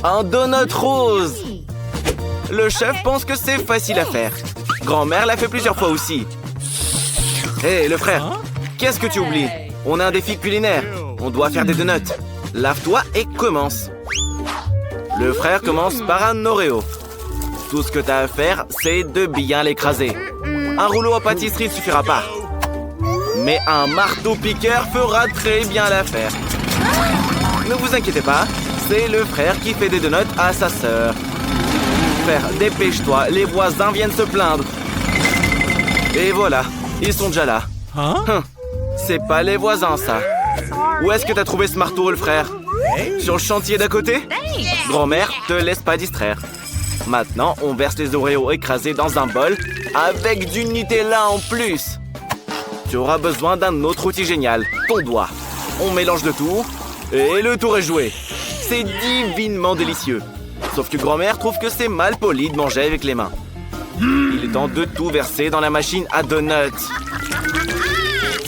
Un donut rose. Le chef pense que c'est facile à faire. Grand-mère l'a fait plusieurs fois aussi. Hé, le frère, qu'est-ce que tu oublies? On a un défi culinaire. On doit faire des donuts. Lave-toi et commence. Le frère commence par un Oreo. Tout ce que tu as à faire, c'est de bien l'écraser. Un rouleau à pâtisserie ne suffira pas. Mais un marteau-piqueur fera très bien l'affaire. Ne vous inquiétez pas, c'est le frère qui fait des donuts à sa sœur. Frère, dépêche-toi, les voisins viennent se plaindre. Et voilà, ils sont déjà là. C'est pas les voisins, ça. Où est-ce que t'as trouvé ce marteau, le frère? Sur le chantier d'à côté? Grand-mère, te laisse pas distraire. Maintenant, on verse les Oreos écrasés dans un bol avec du Nutella en plus. Tu auras besoin d'un autre outil génial, ton doigt. On mélange le tout et le tour est joué. C'est divinement délicieux. Sauf que grand-mère trouve que c'est mal poli de manger avec les mains. Il est temps de tout verser dans la machine à donuts.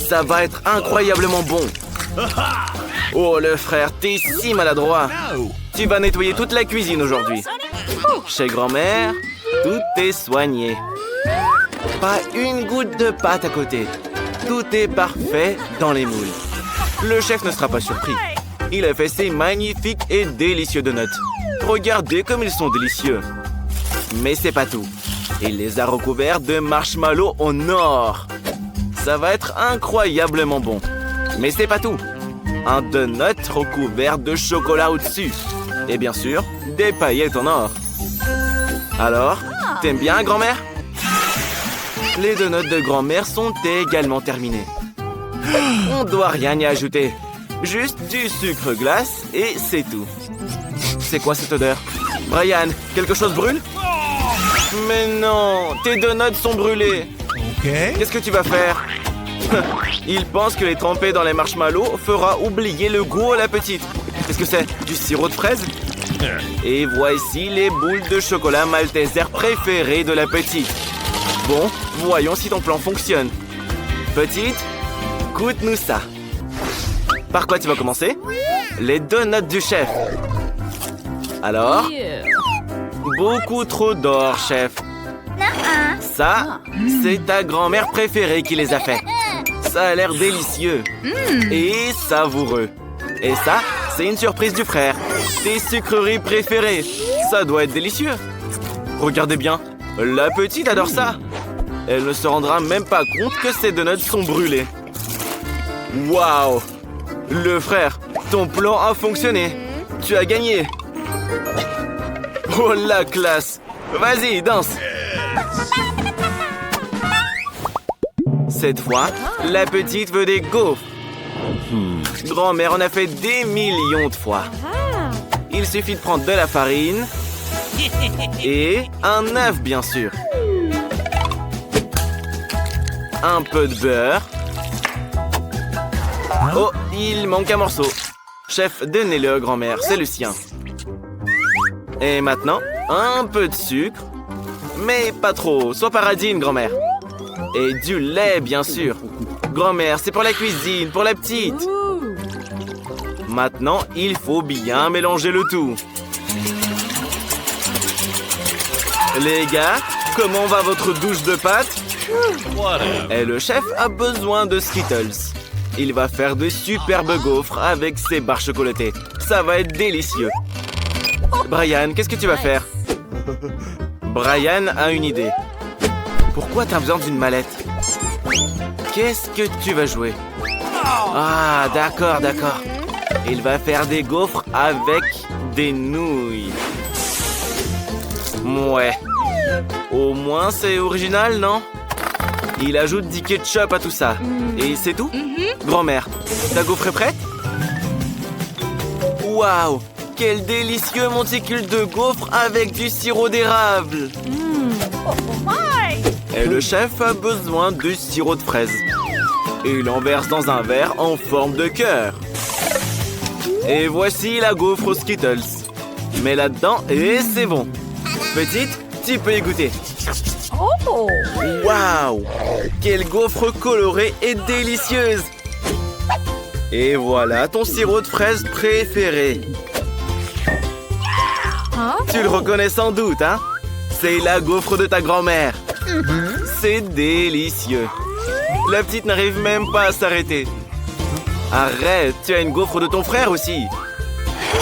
Ça va être incroyablement bon. Oh, le frère, t'es si maladroit. Tu vas nettoyer toute la cuisine aujourd'hui. Chez grand-mère, tout est soigné. Pas une goutte de pâte à côté. Tout est parfait dans les moules. Le chef ne sera pas surpris. Il a fait ces magnifiques et délicieux donuts. Regardez comme ils sont délicieux. Mais c'est pas tout. Il les a recouverts de marshmallows en or. Ça va être incroyablement bon. Mais c'est pas tout. Un donut recouvert de chocolat au-dessus. Et bien sûr, des paillettes en or. Alors, t'aimes bien, grand-mère? Les donuts de grand-mère sont également terminés. On doit rien y ajouter. Juste du sucre glace et c'est tout. C'est quoi cette odeur? Brian, quelque chose brûle? Mais non, tes donuts sont brûlés. Qu'est-ce que tu vas faire? Il pense que les tremper dans les marshmallows fera oublier le goût à la petite. Qu'est-ce que c'est? Du sirop de fraise? Et voici les boules de chocolat malteser préférées de la petite. Bon, voyons si ton plan fonctionne. Petite, goûte-nous ça. Par quoi tu vas commencer? Les donuts du chef. Alors? Beaucoup trop d'or, chef. Ça, c'est ta grand-mère préférée qui les a fait. Ça a l'air délicieux et savoureux. Et ça, c'est une surprise du frère. Tes sucreries préférées. Ça doit être délicieux. Regardez bien, la petite adore ça. Elle ne se rendra même pas compte que ses donuts sont brûlés. Waouh! Le frère, ton plan a fonctionné. Tu as gagné. Oh la classe! Vas-y, danse! Cette fois, la petite veut des gaufres. Grand-mère en a fait des millions de fois. Il suffit de prendre de la farine et un œuf, bien sûr. Un peu de beurre. Oh, il manque un morceau. Chef, donnez-le à grand-mère, c'est le sien. Et maintenant, un peu de sucre. Mais pas trop, sois paradine, grand-mère. Et du lait, bien sûr. Grand-mère, c'est pour la cuisine, pour la petite. Maintenant, il faut bien mélanger le tout. Les gars, comment va votre douche de pâtes? Et le chef a besoin de Skittles. Il va faire de superbes gaufres avec ses barres chocolatées. Ça va être délicieux. Brian, qu'est-ce que tu vas faire? Brian a une idée. Pourquoi t'as besoin d'une mallette? Qu'est-ce que tu vas jouer? Ah, d'accord, d'accord. Il va faire des gaufres avec des nouilles. Ouais. Au moins, c'est original, non? Il ajoute du ketchup à tout ça. Et c'est tout? Grand-mère, ta gaufre est prête? Waouh! Quel délicieux monticule de gaufres avec du sirop d'érable! Et le chef a besoin de sirop de fraise. Et il en verse dans un verre en forme de cœur. Et voici la gaufre aux Skittles. Mets là-dedans et c'est bon. Petite, tu peux y goûter. Waouh! Quelle gaufre colorée et délicieuse! Et voilà ton sirop de fraise préféré. Tu le reconnais sans doute, hein? C'est la gaufre de ta grand-mère. C'est délicieux. La petite n'arrive même pas à s'arrêter. Arrête, tu as une gaufre de ton frère aussi.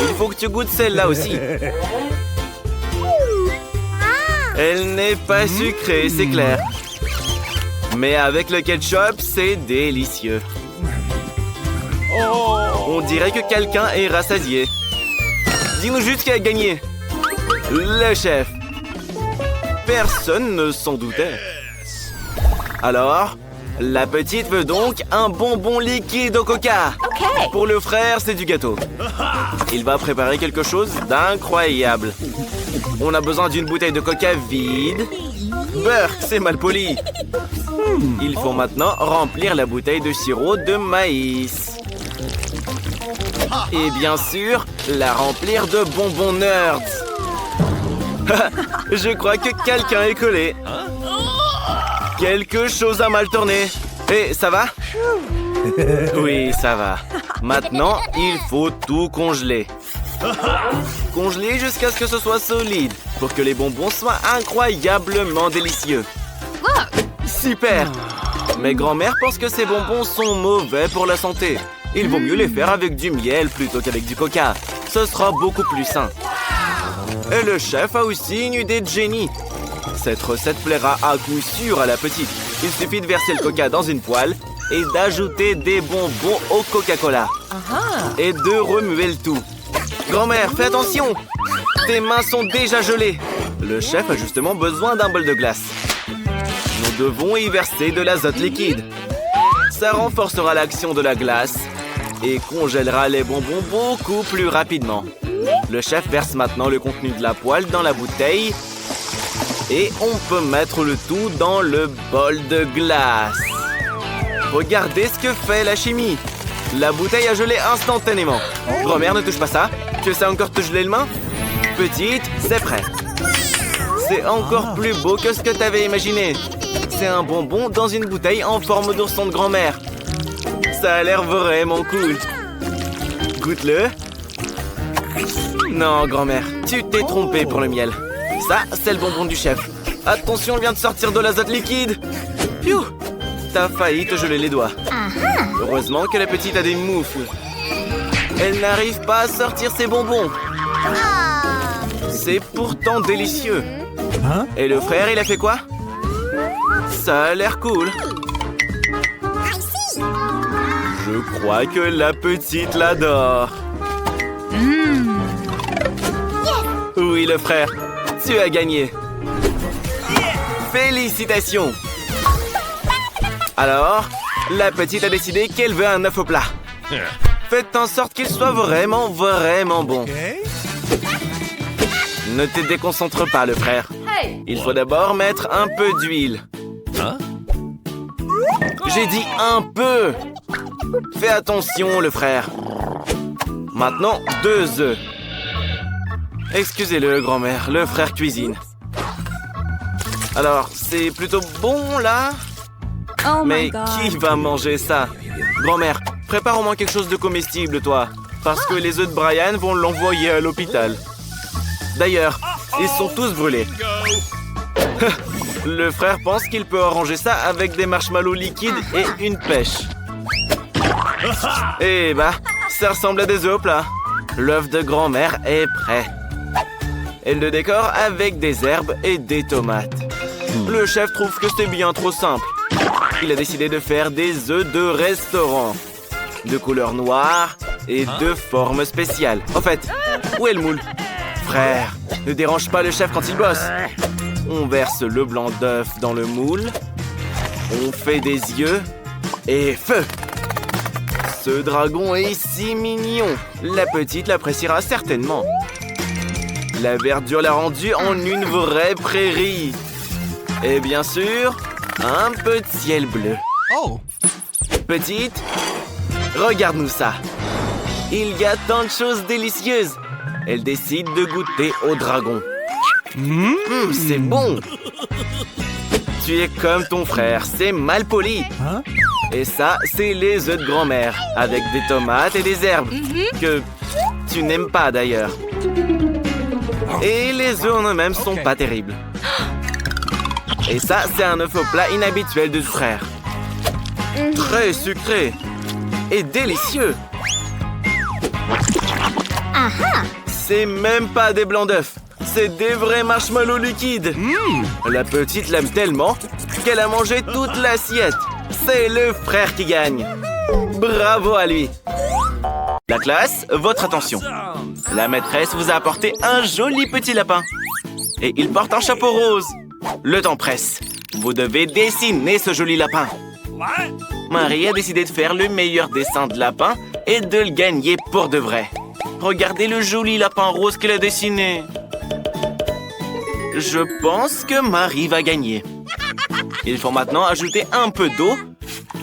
Il faut que tu goûtes celle-là aussi. Elle n'est pas sucrée, c'est clair. Mais avec le ketchup, c'est délicieux. On dirait que quelqu'un est rassasié. Dis-nous juste qui a gagné. Le chef. Personne ne s'en doutait. Alors, la petite veut donc un bonbon liquide au coca. Pour le frère, c'est du gâteau. Il va préparer quelque chose d'incroyable. On a besoin d'une bouteille de coca vide. Burk, c'est mal poli. Il faut maintenant remplir la bouteille de sirop de maïs. Et bien sûr, la remplir de bonbons nerds. Je crois que quelqu'un est collé. Quelque chose a mal tourné. Et ça va? Oui, ça va. Maintenant, il faut tout congeler. Congeler jusqu'à ce que ce soit solide, pour que les bonbons soient incroyablement délicieux. Super! Mais grand-mère pense que ces bonbons sont mauvais pour la santé. Il vaut mieux les faire avec du miel plutôt qu'avec du coca. Ce sera beaucoup plus sain. Et le chef a aussi une idée de génie. Cette recette plaira à coup sûr à la petite. Il suffit de verser le coca dans une poêle et d'ajouter des bonbons au Coca-Cola. Et de remuer le tout. Grand-mère, fais attention! Tes mains sont déjà gelées. Le chef a justement besoin d'un bol de glace. Nous devons y verser de l'azote liquide. Ça renforcera l'action de la glace et congèlera les bonbons beaucoup plus rapidement. Le chef verse maintenant le contenu de la poêle dans la bouteille et on peut mettre le tout dans le bol de glace. Regardez ce que fait la chimie. La bouteille a gelé instantanément. Grand-mère, ne touche pas ça. Tu sais encore te geler les mains? Petite, c'est prêt. C'est encore plus beau que ce que t'avais imaginé. C'est un bonbon dans une bouteille en forme d'ourson de grand-mère. Ça a l'air vraiment cool. Goûte-le. Non, grand-mère, tu t'es trompée pour le miel. Ça, c'est le bonbon du chef. Attention, il vient de sortir de l'azote liquide. Piou! T'as failli te geler les doigts. Heureusement que la petite a des moufles. Elle n'arrive pas à sortir ses bonbons. C'est pourtant délicieux. Et le frère, il a fait quoi? Ça a l'air cool. Je crois que la petite l'adore. Oui, le frère, tu as gagné. Félicitations. Alors, la petite a décidé qu'elle veut un œuf au plat. Faites en sorte qu'il soit vraiment, vraiment bon. Ne te déconcentre pas, le frère. Il faut d'abord mettre un peu d'huile. J'ai dit un peu. Fais attention, le frère. Maintenant, 2 œufs. Excusez-le, grand-mère, le frère cuisine. Alors, c'est plutôt bon, là? Mais qui va manger ça? Grand-mère, prépare au moins quelque chose de comestible, toi. Parce que les œufs de Brian vont l'envoyer à l'hôpital. D'ailleurs, ils sont tous brûlés. Le frère pense qu'il peut arranger ça avec des marshmallows liquides et une pêche. Eh bah, ça ressemble à des œufs au plat. L'œuf de grand-mère est prêt. Elle le décore avec des herbes et des tomates. Le chef trouve que c'est bien trop simple. Il a décidé de faire des œufs de restaurant. De couleur noire et de forme spéciale. En fait, où est le moule? Frère, ne dérange pas le chef quand il bosse. On verse le blanc d'œuf dans le moule. On fait des yeux. Et feu! Ce dragon est si mignon. La petite l'appréciera certainement. La verdure l'a rendu en une vraie prairie. Et bien sûr, un peu de ciel bleu. Petite, regarde-nous ça. Il y a tant de choses délicieuses. Elle décide de goûter au dragon. C'est bon. Tu es comme ton frère, c'est mal poli. Et ça, c'est les œufs de grand-mère, avec des tomates et des herbes, que tu n'aimes pas d'ailleurs. Et les œufs en eux-mêmes sont pas terribles. Et ça, c'est un œuf au plat inhabituel de frère. Très sucré. Et délicieux. C'est même pas des blancs d'œufs. C'est des vrais marshmallows liquides. La petite l'aime tellement qu'elle a mangé toute l'assiette. C'est le frère qui gagne. Bravo à lui. La classe, votre attention. La maîtresse vous a apporté un joli petit lapin. Et il porte un chapeau rose. Le temps presse. Vous devez dessiner ce joli lapin. Marie a décidé de faire le meilleur dessin de lapin et de le gagner pour de vrai. Regardez le joli lapin rose qu'elle a dessiné. Je pense que Marie va gagner. Il faut maintenant ajouter un peu d'eau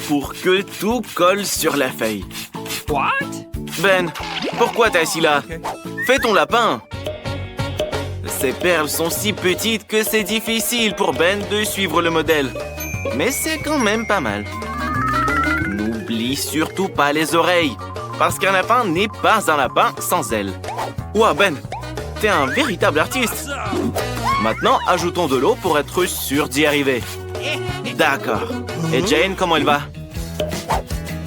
pour que tout colle sur la feuille. Ben, pourquoi t'es assis là? Fais ton lapin. Ces perles sont si petites que c'est difficile pour Ben de suivre le modèle. Mais c'est quand même pas mal. N'oublie surtout pas les oreilles, parce qu'un lapin n'est pas un lapin sans ailes. Ouah Ben, t'es un véritable artiste. Maintenant, ajoutons de l'eau pour être sûr d'y arriver. D'accord. Et Jane, comment elle va?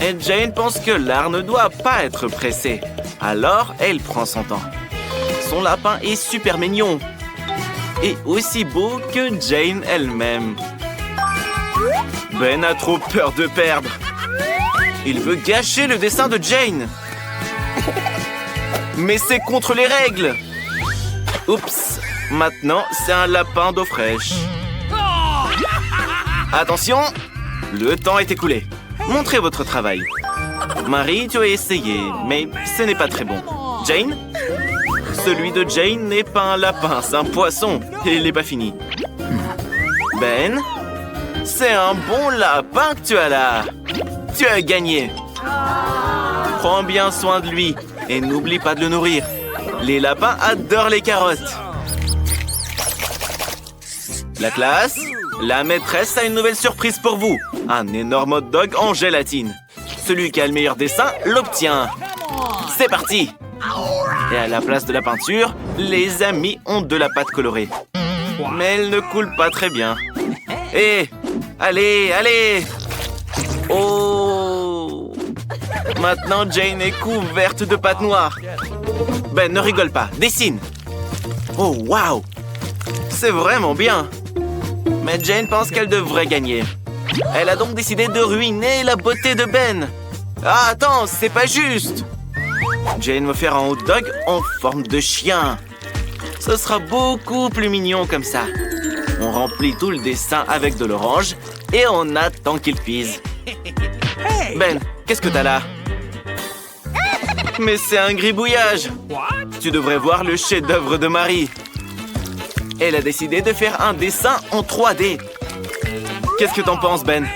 Et Jane pense que l'art ne doit pas être pressé. Alors, elle prend son temps. Son lapin est super mignon. Et aussi beau que Jane elle-même. Ben a trop peur de perdre. Il veut gâcher le dessin de Jane. Mais c'est contre les règles. Oups. Maintenant, c'est un lapin d'eau fraîche. Attention, le temps est écoulé. Montrez votre travail. Marie, tu as essayé, mais ce n'est pas très bon. Jane? Celui de Jane n'est pas un lapin, c'est un poisson. Et il n'est pas fini. Ben? C'est un bon lapin que tu as là. Tu as gagné. Prends bien soin de lui et n'oublie pas de le nourrir. Les lapins adorent les carottes. La classe, la maîtresse a une nouvelle surprise pour vous. Un énorme hot dog en gélatine. Celui qui a le meilleur dessin l'obtient. C'est parti. Et à la place de la peinture, les amis ont de la pâte colorée. Mais elle ne coule pas très bien. Hé, allez, allez. Oh. Maintenant, Jane est couverte de pâte noire. Ben, ne rigole pas, dessine. Oh, waouh. C'est vraiment bien. Mais Jane pense qu'elle devrait gagner. Elle a donc décidé de ruiner la beauté de Ben. Ah, attends, c'est pas juste. Jane va faire un hot dog en forme de chien. Ce sera beaucoup plus mignon comme ça. On remplit tout le dessin avec de l'orange et on attend qu'il pise. Ben, qu'est-ce que t'as là? Mais c'est un gribouillage. Tu devrais voir le chef-d'œuvre de Marie. Elle a décidé de faire un dessin en 3D. Qu'est-ce que t'en penses, Ben?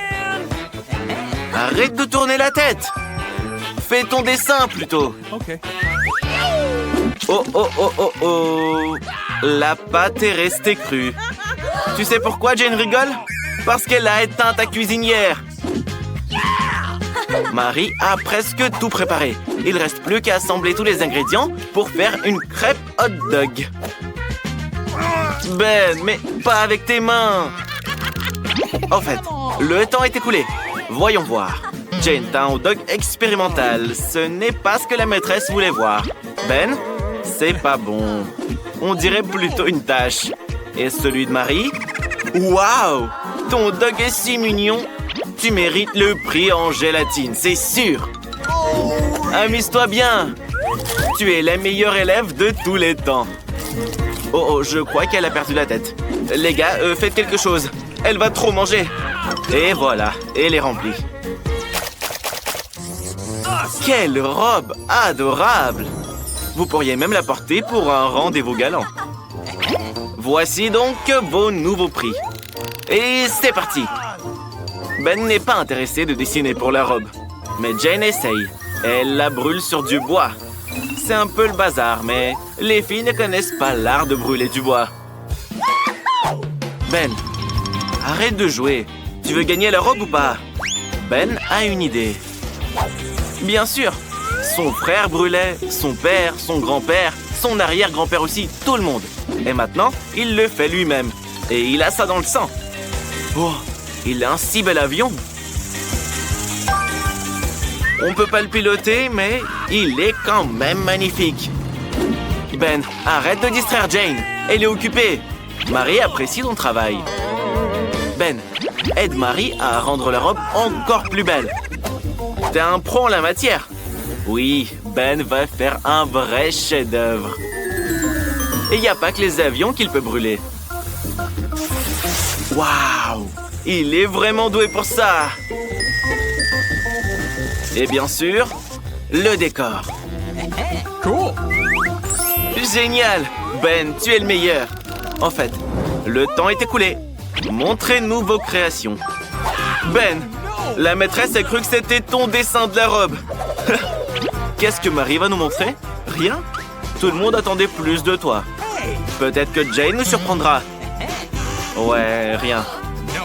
Arrête de tourner la tête. Fais ton dessin, plutôt. Oh, oh, oh, oh, oh. La pâte est restée crue. Tu sais pourquoi Jane rigole? Parce qu'elle a éteint ta cuisinière. Marie a presque tout préparé. Il ne reste plus qu'à assembler tous les ingrédients pour faire une crêpe hot dog. Ben, mais pas avec tes mains. En fait, le temps est écoulé. Voyons voir. Jane, t'as un hot dog expérimental. Ce n'est pas ce que la maîtresse voulait voir. Ben, c'est pas bon. On dirait plutôt une tache. Et celui de Marie? Waouh! Ton hot dog est si mignon. Tu mérites le prix en gélatine, c'est sûr. Amuse-toi bien. Tu es la meilleure élève de tous les temps. Oh, oh, je crois qu'elle a perdu la tête. Les gars, faites quelque chose. Elle va trop manger. Et voilà, elle est remplie. Quelle robe adorable! Vous pourriez même la porter pour un rendez-vous galant. Voici donc vos nouveaux prix. Et c'est parti! Ben n'est pas intéressé de dessiner pour la robe. Mais Jane essaye. Elle la brûle sur du bois. C'est un peu le bazar, mais les filles ne connaissent pas l'art de brûler du bois. Ben, arrête de jouer. Tu veux gagner la robe ou pas? Ben a une idée. Bien sûr, son frère brûlait, son père, son grand-père, son arrière-grand-père aussi, tout le monde. Et maintenant, il le fait lui-même. Et il a ça dans le sang. Oh, il a un si bel avion. On peut pas le piloter, mais il est quand même magnifique. Ben, arrête de distraire Jane. Elle est occupée. Marie apprécie ton travail. Ben, aide Marie à rendre la robe encore plus belle. T'es un pro en la matière. Oui, Ben va faire un vrai chef-d'œuvre. Et il n'y a pas que les avions qu'il peut brûler. Waouh! Il est vraiment doué pour ça! Et bien sûr, le décor. Cool. Génial! Ben, tu es le meilleur. En fait, le temps est écoulé. Montrez-nous vos créations. Ben, la maîtresse a cru que c'était ton dessin de la robe. Qu'est-ce que Marie va nous montrer? Rien? Tout le monde attendait plus de toi. Peut-être que Jane nous surprendra. Ouais, rien.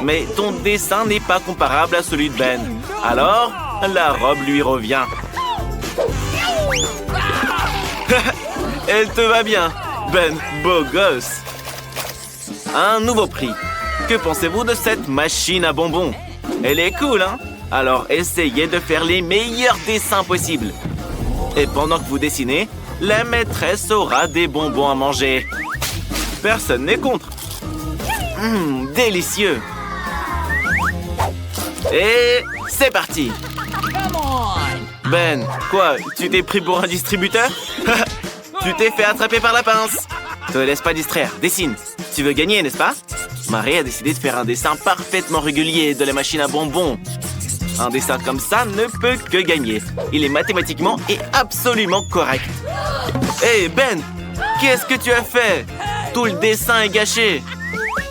Mais ton dessin n'est pas comparable à celui de Ben. Alors, la robe lui revient. Elle te va bien, Ben, beau gosse. Un nouveau prix. Que pensez-vous de cette machine à bonbons? Elle est cool, hein? Alors essayez de faire les meilleurs dessins possibles. Et pendant que vous dessinez, la maîtresse aura des bonbons à manger. Personne n'est contre. Délicieux. Et c'est parti. Ben, quoi? Tu t'es pris pour un distributeur? Tu t'es fait attraper par la pince. Te laisse pas distraire, dessine. Tu veux gagner, n'est-ce pas? Marie a décidé de faire un dessin parfaitement régulier de la machine à bonbons. Un dessin comme ça ne peut que gagner. Il est mathématiquement et absolument correct. Hé, Ben! Qu'est-ce que tu as fait? Tout le dessin est gâché.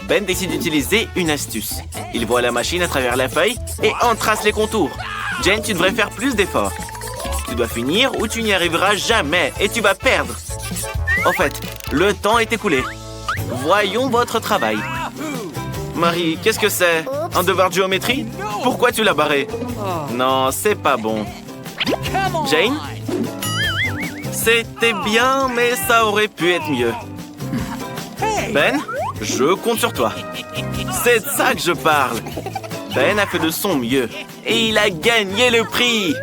Ben décide d'utiliser une astuce. Il voit la machine à travers la feuille et en trace les contours. Jane, tu devrais faire plus d'efforts. Tu dois finir ou tu n'y arriveras jamais et tu vas perdre. En fait, le temps est écoulé. Voyons votre travail. Marie, qu'est-ce que c'est? Un devoir de géométrie? Pourquoi tu l'as barré? Non, c'est pas bon. Jane? C'était bien, mais ça aurait pu être mieux. Ben, je compte sur toi. C'est de ça que je parle. Ben a fait de son mieux. Et il a gagné le prix.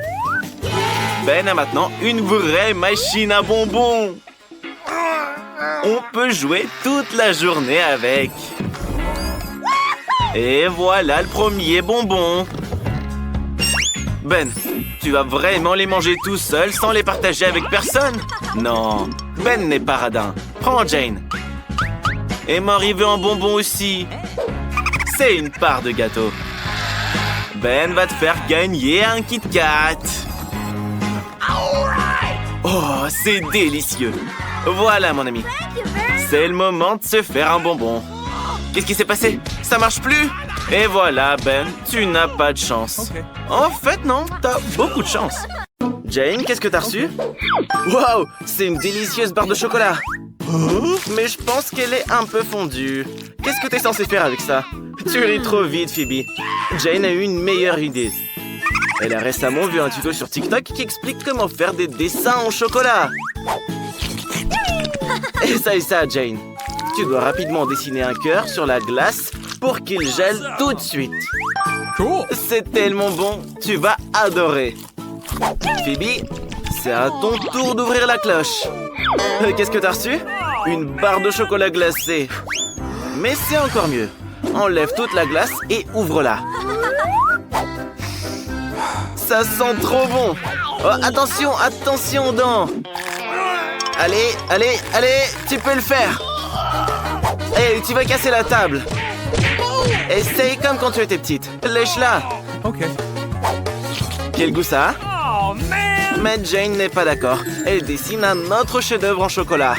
Ben a maintenant une vraie machine à bonbons. On peut jouer toute la journée avec. Et voilà le premier bonbon. Ben, tu vas vraiment les manger tout seul sans les partager avec personne? Non, Ben n'est pas radin. Prends Jane. Et Marie veut un bonbon aussi. C'est une part de gâteau. Ben va te faire gagner un Kit Kat. Oh, c'est délicieux. Voilà, mon ami. C'est le moment de se faire un bonbon. Qu'est-ce qui s'est passé? Ça marche plus? Et voilà, Ben, tu n'as pas de chance. En fait, non, t'as beaucoup de chance. Jane, qu'est-ce que t'as reçu? Wow, c'est une délicieuse barre de chocolat. Mais je pense qu'elle est un peu fondue. Qu'est-ce que t'es censé faire avec ça? Tu ris trop vite, Phoebe. Jane a eu une meilleure idée. Elle a récemment vu un tuto sur TikTok qui explique comment faire des dessins en chocolat. Essaye ça, Jane. Tu dois rapidement dessiner un cœur sur la glace pour qu'il gèle tout de suite. Cool. C'est tellement bon, tu vas adorer. Phoebe, c'est à ton tour d'ouvrir la cloche. Qu'est-ce que t'as reçu? Une barre de chocolat glacé. Mais c'est encore mieux. Enlève toute la glace et ouvre-la. Ça sent trop bon. Oh, attention, attention aux dents. Allez, allez, allez, tu peux le faire. Hey, tu vas casser la table. Essaye comme quand tu étais petite. Lèche-la. Ok. Quel goût ça a? Oh, man! Mais Jane n'est pas d'accord. Elle dessine un autre chef-d'œuvre en chocolat.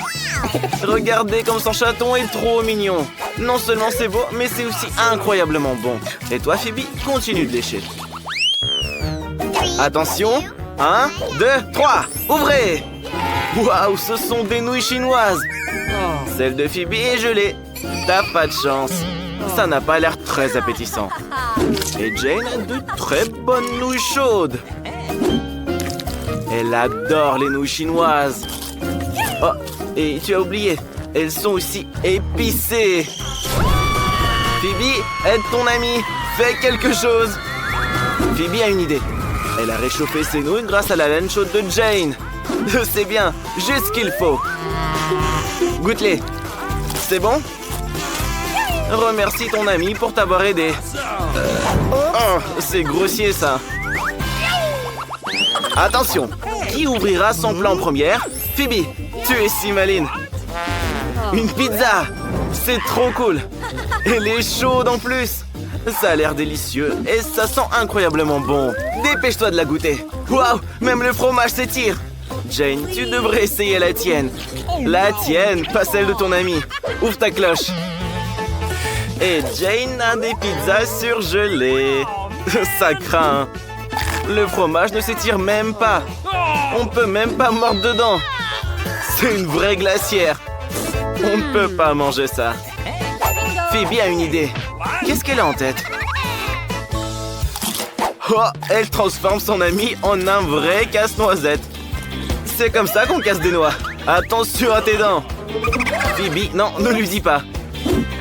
Regardez comme son chaton est trop mignon. Non seulement c'est beau, mais c'est aussi incroyablement bon. Et toi, Phoebe, continue de lécher. Attention. 1, 2, 3. Ouvrez! Waouh, ce sont des nouilles chinoises. Celle de Phoebe est gelée. T'as pas de chance. Ça n'a pas l'air très appétissant. Et Jane a de très bonnes nouilles chaudes. Elle adore les nouilles chinoises. Oh, Et tu as oublié, elles sont aussi épicées. Phoebe, aide ton ami. Fais quelque chose. Phoebe a une idée. Elle a réchauffé ses nouilles grâce à la laine chaude de Jane. C'est bien, juste ce qu'il faut. Goûte-les. C'est bon? Remercie ton ami pour t'avoir aidé. Oh, c'est grossier ça. Attention, qui ouvrira son plat en première? Phoebe, tu es si maline. Une pizza. C'est trop cool. Elle est chaude en plus. Ça a l'air délicieux et ça sent incroyablement bon. Dépêche-toi de la goûter. Waouh, même le fromage s'étire. Jane, tu devrais essayer la tienne. La tienne, pas celle de ton ami. Ouvre ta cloche. Et Jane a des pizzas surgelées. Ça craint. Le fromage ne s'étire même pas. On peut même pas mordre dedans. C'est une vraie glacière. On ne peut pas manger ça. Phoebe a une idée. Qu'est-ce qu'elle a en tête? Oh, elle transforme son ami en un vrai casse-noisette. C'est comme ça qu'on casse des noix. Attention à tes dents. Phoebe, non, ne lui dis pas.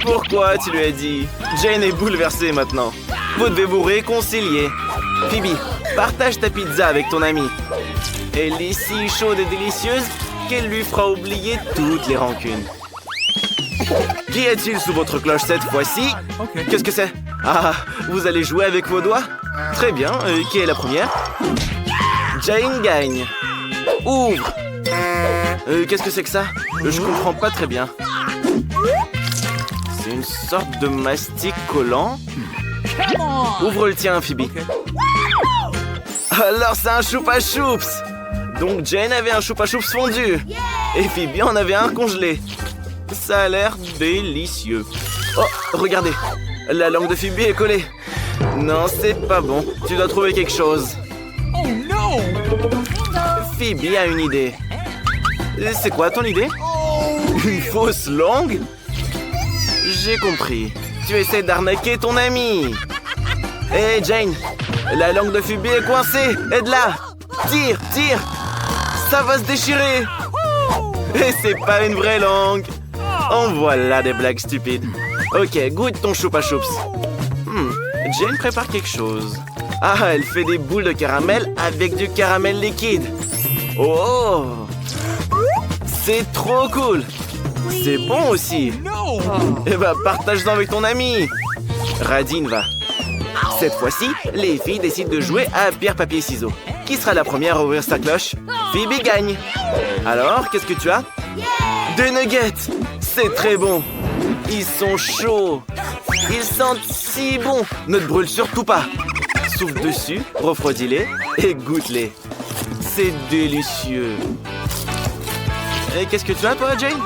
Pourquoi tu lui as dit? Jane est bouleversée maintenant. Vous devez vous réconcilier. Phoebe, partage ta pizza avec ton ami. Elle est si chaude et délicieuse qu'elle lui fera oublier toutes les rancunes. Qui est-il sous votre cloche cette fois-ci? Qu'est-ce que c'est? Ah, vous allez jouer avec vos doigts? Très bien, qui est la première? Jane gagne. Ouvre. Qu'est-ce que c'est que ça? Je comprends pas très bien. C'est une sorte de mastic collant. Ouvre le tien, Phoebe. Alors c'est un choupa choups. Donc Jane avait un choupa choups fondu. Et Phoebe en avait un congelé. Ça a l'air délicieux. Oh, regardez. La langue de Phoebe est collée. Non, c'est pas bon. Tu dois trouver quelque chose. Oh non! Phoebe a une idée. C'est quoi ton idée? Une fausse langue? J'ai compris. Tu essaies d'arnaquer ton ami. Hé, Jane. La langue de Phoebe est coincée. Aide-la. Tire, tire. Ça va se déchirer. Et c'est pas une vraie langue. En voilà des blagues stupides. Ok, goûte ton choupa choups. Jane prépare quelque chose. Ah, elle fait des boules de caramel avec du caramel liquide. Oh! C'est trop cool. C'est bon aussi. Eh ben, partage-en avec ton ami. Radine va. Cette fois-ci, les filles décident de jouer à pierre-papier-ciseaux. Qui sera la première à ouvrir sa cloche? Phoebe gagne. Alors, qu'est-ce que tu as? Des nuggets. C'est très bon. Ils sont chauds. Ils sentent si bon. Ne te brûle surtout pas. Souffle dessus, refroidis-les et goûte-les. C'est délicieux. Et qu'est-ce que tu as, toi, Jane?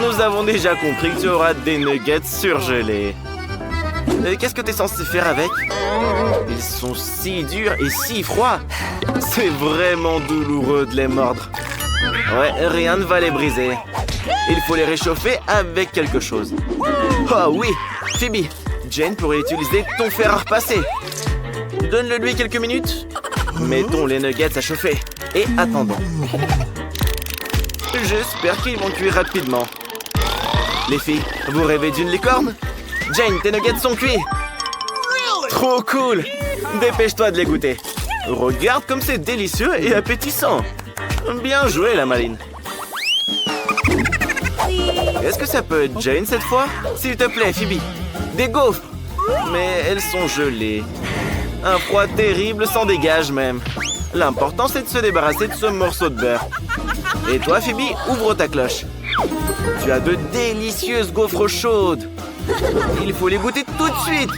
Nous avons déjà compris que tu auras des nuggets surgelés. Et qu'est-ce que tu es censé faire avec? Ils sont si durs et si froids. C'est vraiment douloureux de les mordre. Ouais, rien ne va les briser. Il faut les réchauffer avec quelque chose. Oh oui, Phoebe, Jane pourrait utiliser ton fer à repasser. Donne-le lui quelques minutes. Mettons les nuggets à chauffer et attendons. J'espère qu'ils vont cuire rapidement. Les filles, vous rêvez d'une licorne? Jane, tes nuggets sont cuits. Trop cool. Dépêche-toi de les goûter. Regarde comme c'est délicieux et appétissant. Bien joué, la maline. Est-ce que ça peut être Jane cette fois? S'il te plaît, Phoebe. Des gaufres. Mais elles sont gelées. Un froid terrible s'en dégage même. L'important, c'est de se débarrasser de ce morceau de beurre. Et toi, Phoebe, ouvre ta cloche. Tu as de délicieuses gaufres chaudes. Il faut les goûter tout de suite.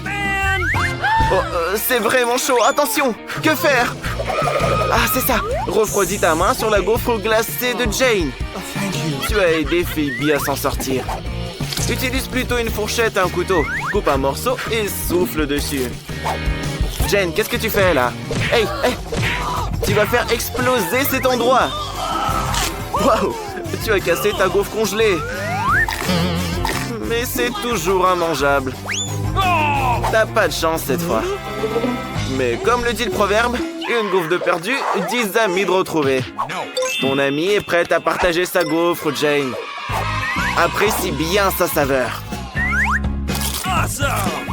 Oh, c'est vraiment chaud. Attention, que faire? Ah, c'est ça. Refroidis ta main sur la gaufre glacée de Jane. Tu as aidé Phoebe à s'en sortir. Utilise plutôt une fourchette et un couteau. Coupe un morceau et souffle dessus. Jane, qu'est-ce que tu fais là? Hey, hey! Tu vas faire exploser cet endroit. Waouh! Tu as cassé ta gaufre congelée. Mais c'est toujours immangeable. T'as pas de chance cette fois. Mais comme le dit le proverbe, une gaufre de perdu, 10 amis de retrouvés. Ton ami est prête à partager sa gaufre, Jane. Apprécie bien sa saveur. Awesome!